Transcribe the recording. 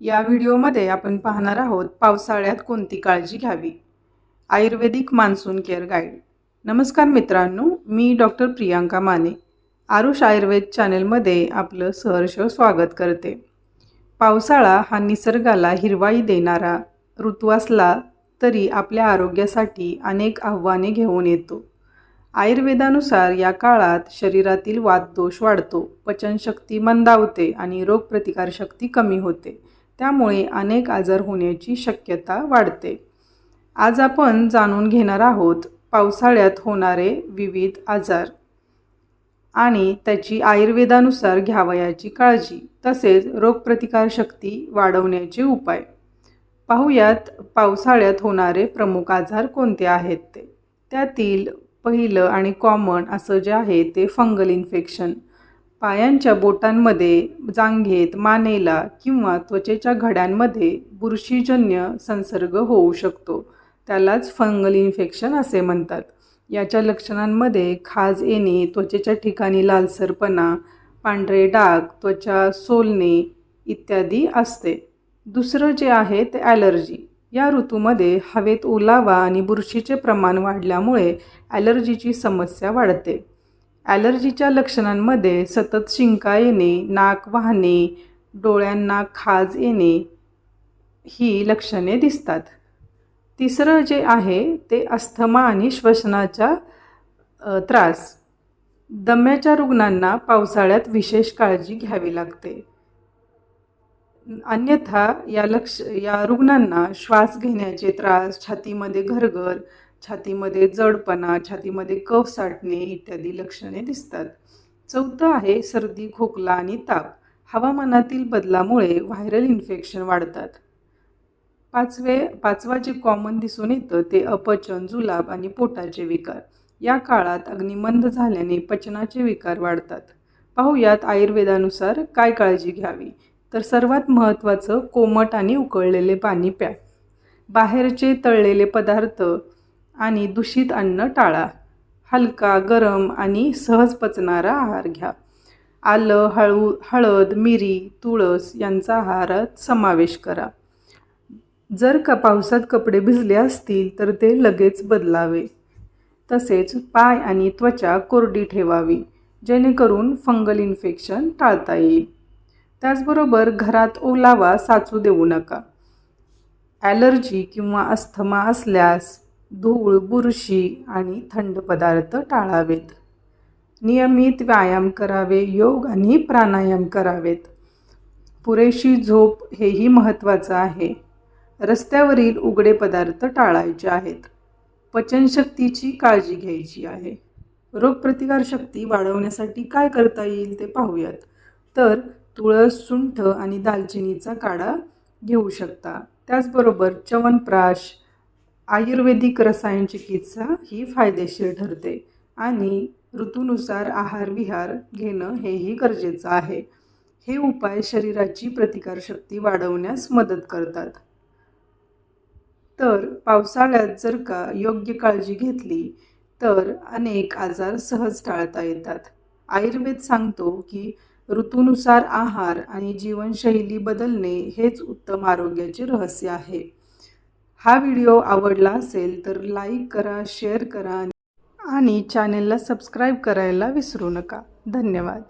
या व्हिडिओमध्ये आपण पाहणार आहोत पावसाळ्यात कोणती काळजी घ्यावी. आयुर्वेदिक मान्सून केअर गाईड. नमस्कार मित्रांनो, मी डॉक्टर प्रियांका माने आरुष आयुर्वेद चॅनलमध्ये आपलं सहर्ष स्वागत करते. पावसाळा हा निसर्गाला हिरवाई देणारा ऋतू असला तरी आपल्या आरोग्यासाठी अनेक आव्हाने घेऊन येतो. आयुर्वेदानुसार या काळात शरीरातील वातदोष वाढतो, पचनशक्ती मंदावते आणि रोगप्रतिकारशक्ती कमी होते. त्यामुळे अनेक आजार होण्याची शक्यता वाढते. आज आपण जाणून घेणार आहोत पावसाळ्यात होणारे विविध आजार आणि त्याची आयुर्वेदानुसार घ्यावयाची काळजी, तसेच रोगप्रतिकारशक्ती वाढवण्याचे उपाय. पाहूयात पावसाळ्यात होणारे प्रमुख आजार कोणते आहेत ते. त्यातील पहिलं आणि कॉमन असं जे आहे ते फंगल इन्फेक्शन. पायांच्या बोटांमध्ये, जांघेत, मानेला किंवा त्वचेच्या घड्यांमध्ये बुरशीजन्य संसर्ग होऊ शकतो. त्यालाच फंगल इन्फेक्शन असे म्हणतात. याच्या लक्षणांमध्ये खाज येणे, त्वचेच्या ठिकाणी लालसरपणा, पांढरे डाग, त्वचा सोलणे इत्यादी असते. दुसरं जे आहे ते ॲलर्जी. या ऋतूमध्ये हवेत ओलावा आणि बुरशीचे प्रमाण वाढल्यामुळे ॲलर्जीची समस्या वाढते. ॲलर्जीच्या लक्षणांमध्ये सतत शिंका येणे, नाक वाहणे, डोळ्यांना खाज येणे ही लक्षणे दिसतात. तिसरं जे आहे ते अस्थमा आणि श्वसनाचा त्रास. दम्याच्या रुग्णांना पावसाळ्यात विशेष काळजी घ्यावी लागते. अन्यथा या रुग्णांना श्वास घेण्याचे त्रास, छातीमध्ये घरघर, छातीमध्ये जडपणा, छातीमध्ये कफ साठणे इत्यादी लक्षणे दिसतात. चौथं आहे सर्दी, खोकला आणि ताप. हवामानातील बदलामुळे व्हायरल इन्फेक्शन वाढतात. पाचवा जे कॉमन दिसून येतं ते अपचन, जुलाब आणि पोटाचे विकार. या काळात अग्निमंद झाल्याने पचनाचे विकार वाढतात. पाहूयात आयुर्वेदानुसार काय काळजी घ्यावी. तर सर्वात महत्त्वाचं, कोमट आणि उकळलेले पाणी प्या. बाहेरचे तळलेले पदार्थ आणि दूषित अन्न टाळा. हलका, गरम आणि सहज पचणारा आहार घ्या. आलं, हळद, मिरी, तुळस यांचा आहारात समावेश करा. जर का पावसात कपडे भिजले असतील तर ते लगेच बदलावे. तसेच पाय आणि त्वचा कोरडी ठेवावी, जेणेकरून फंगल इन्फेक्शन टाळता येईल. त्याचबरोबर घरात ओलावा साचू देऊ नका. ॲलर्जी किंवा अस्थमा असल्यास धूळ, बुरशी आणि थंड पदार्थ टाळावेत. नियमित व्यायाम करावे, योग आणि प्राणायाम करावेत. पुरेशी झोप हेही महत्त्वाचं आहे. रस्त्यावरील उघडे पदार्थ टाळायचे आहेत. पचनशक्तीची काळजी घ्यायची आहे. रोगप्रतिकारशक्ती वाढवण्यासाठी काय करता येईल ते पाहूयात. तर तुळस, सुंठ आणि दालचिनीचा काढा घेऊ शकता. त्याचबरोबर च्यवनप्राश, आयुर्वेदिक रसायन चिकित्सा ही फायदेशीर ठरते आणि ऋतूनुसार आहार विहार घेणं हेही गरजेचं आहे. हे उपाय शरीराची प्रतिकारशक्ती वाढवण्यास मदत करतात. तर पावसाळ्यात जर का योग्य काळजी घेतली तर अनेक आजार सहज टाळता येतात. आयुर्वेद सांगतो की ऋतूनुसार आहार आणि जीवनशैली बदलणे हेच उत्तम आरोग्याचे रहस्य आहे. हा व्हिडिओ आवडला असेल तर लाईक करा, शेअर करा आणि चॅनेलला सबस्क्राईब करायला विसरू नका. धन्यवाद.